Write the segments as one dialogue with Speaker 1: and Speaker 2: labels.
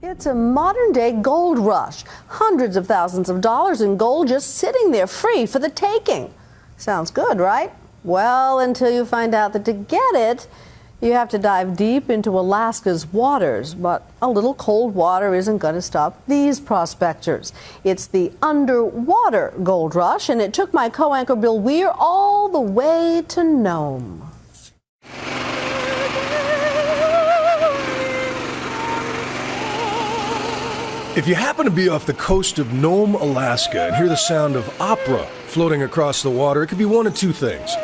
Speaker 1: It's a modern-day gold rush. Hundreds of thousands of dollars in gold just sitting there free for the taking. Sounds good, right? Well, until you find out that to get it, you have to dive deep into Alaska's waters. But a little cold water isn't going to stop these prospectors. It's the underwater gold rush, and it took my co-anchor Bill Weir all the way to Nome.
Speaker 2: If you happen to be off the coast of Nome, Alaska, and hear the sound of opera floating across the water, it could be one of two things: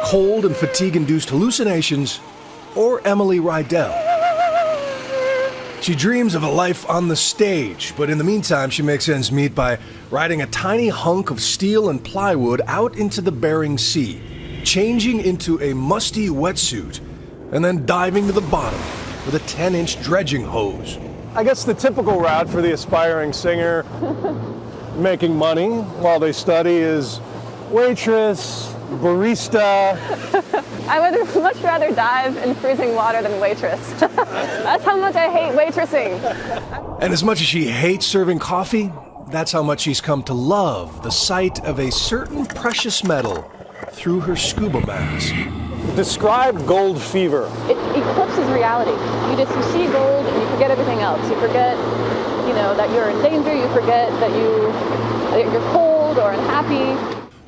Speaker 2: cold and fatigue-induced hallucinations, or Emily Rydell. She dreams of a life on the stage, but in the meantime, she makes ends meet by riding a tiny hunk of steel and plywood out into the Bering Sea, changing into a musty wetsuit, and then diving to the bottom with a 10-inch dredging hose.
Speaker 3: I guess the typical route for the aspiring singer making money while they study is waitress, barista.
Speaker 4: I would much rather dive in freezing water than waitress. That's how much I hate waitressing.
Speaker 2: And as much as she hates serving coffee, that's how much she's come to love the sight of a certain precious metal through her scuba mask.
Speaker 3: Describe gold fever.
Speaker 4: It eclipses reality. You see gold and you forget everything else. You forget, that you're in danger. You forget that you're cold or unhappy.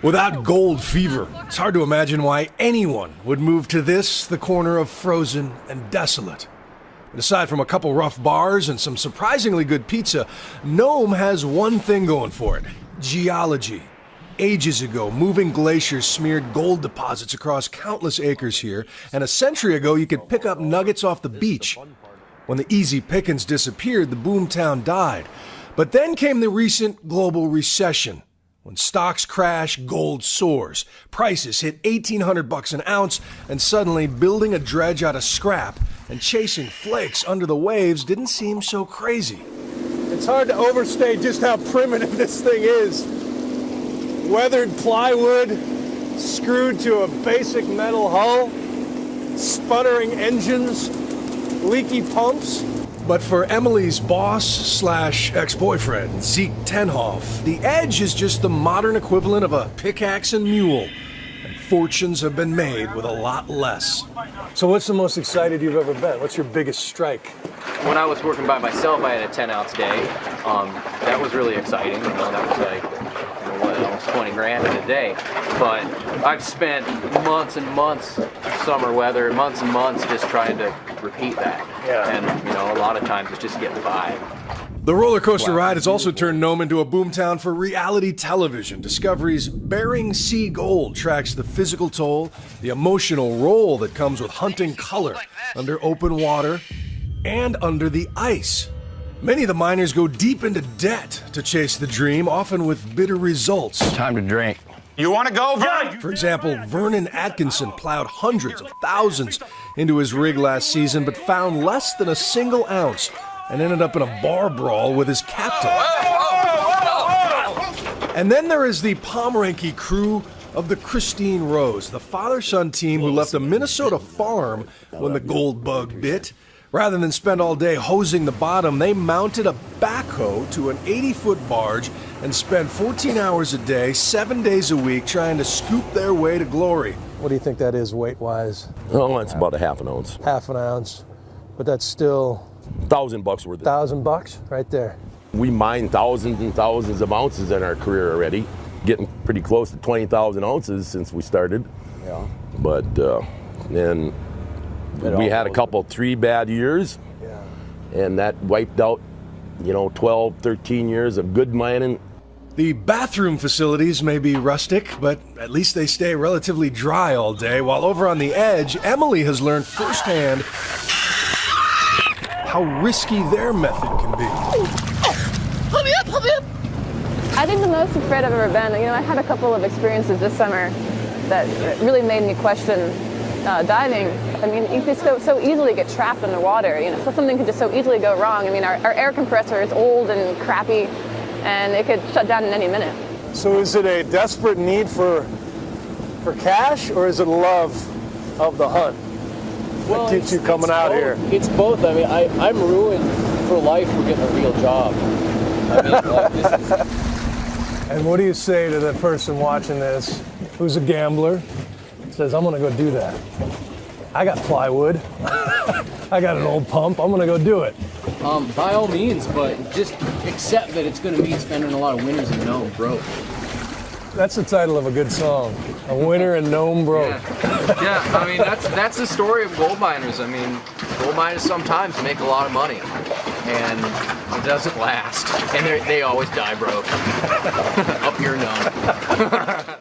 Speaker 2: Without gold fever, it's hard to imagine why anyone would move to this, the corner of frozen and desolate. But aside from a couple rough bars and some surprisingly good pizza, Nome has one thing going for it: geology. Ages ago, moving glaciers smeared gold deposits across countless acres here, and a century ago you could pick up nuggets off the beach. When the easy pickings disappeared, the boomtown died. But then came the recent global recession. When stocks crash, gold soars. Prices hit $1,800 an ounce, and suddenly building a dredge out of scrap and chasing flakes under the waves didn't seem so crazy.
Speaker 3: It's hard to overstate just how primitive this thing is. Weathered plywood, screwed to a basic metal hull, sputtering engines, leaky pumps.
Speaker 2: But for Emily's boss/ex-boyfriend, Zeke Tenhoff, the Edge is just the modern equivalent of a pickaxe and mule. And fortunes have been made with a lot less.
Speaker 3: So what's the most excited you've ever been? What's your biggest strike?
Speaker 5: When I was working by myself, I had a 10-ounce day. That was really exciting. That was like, almost 20 grand in a day. But I've spent months and months, summer weather, months and months just trying to repeat that.
Speaker 3: Yeah.
Speaker 5: And, a lot of times it's just getting by.
Speaker 2: The roller coaster ride has also turned Nome into a boomtown for reality television. Discovery's Bering Sea Gold tracks the physical toll, the emotional role that comes with hunting color under open water and under the ice. Many of the miners go deep into debt to chase the dream, often with bitter results.
Speaker 6: Time to drink.
Speaker 7: You want to go, Vern?
Speaker 2: For example, Vernon Atkinson plowed hundreds of thousands into his rig last season, but found less than a single ounce and ended up in a bar brawl with his captain. And then there is the Pomeranke crew of the Christine Rose, the father-son team who left a Minnesota farm when the gold bug bit. Rather than spend all day hosing the bottom, they mounted a backhoe to an 80-foot barge and spent 14 hours a day, 7 days a week, trying to scoop their way to glory.
Speaker 3: What do you think that is weight-wise?
Speaker 6: Oh, that's about a half an ounce.
Speaker 3: Half an ounce, but that's still
Speaker 6: $1,000 worth.
Speaker 3: $1,000 right there.
Speaker 6: We mined thousands and thousands of ounces in our career already, getting pretty close to 20,000 ounces since we started.
Speaker 3: Yeah.
Speaker 6: But then we had a couple 3 bad years, and that wiped out, 12, 13 years of good mining.
Speaker 2: The bathroom facilities may be rustic, but at least they stay relatively dry all day, while over on the Edge, Emily has learned firsthand how risky their method can be.
Speaker 4: Pull me up, pull me up! I think the most afraid I've ever been, I had a couple of experiences this summer that really made me question diving. You can so easily get trapped underwater. So something could just so easily go wrong. Our air compressor is old and crappy, and it could shut down in any minute.
Speaker 3: So is it a desperate need for cash, or is it love of the hunt that keeps you coming out here?
Speaker 8: It's both. I'm ruined
Speaker 5: for life, we're getting a real job. I mean, like, this is...
Speaker 3: And what do you say to the person watching this who's a gambler, says, I'm gonna go do that. I got plywood. I got an old pump. I'm gonna go do it.
Speaker 5: By all means, but just accept that it's gonna mean spending a lot of winters in Nome broke.
Speaker 3: That's the title of a good song. A winter in Nome broke.
Speaker 5: Yeah, I mean, that's the story of gold miners. I mean, gold miners sometimes make a lot of money, and it doesn't last. And they always die broke. Up your Nome.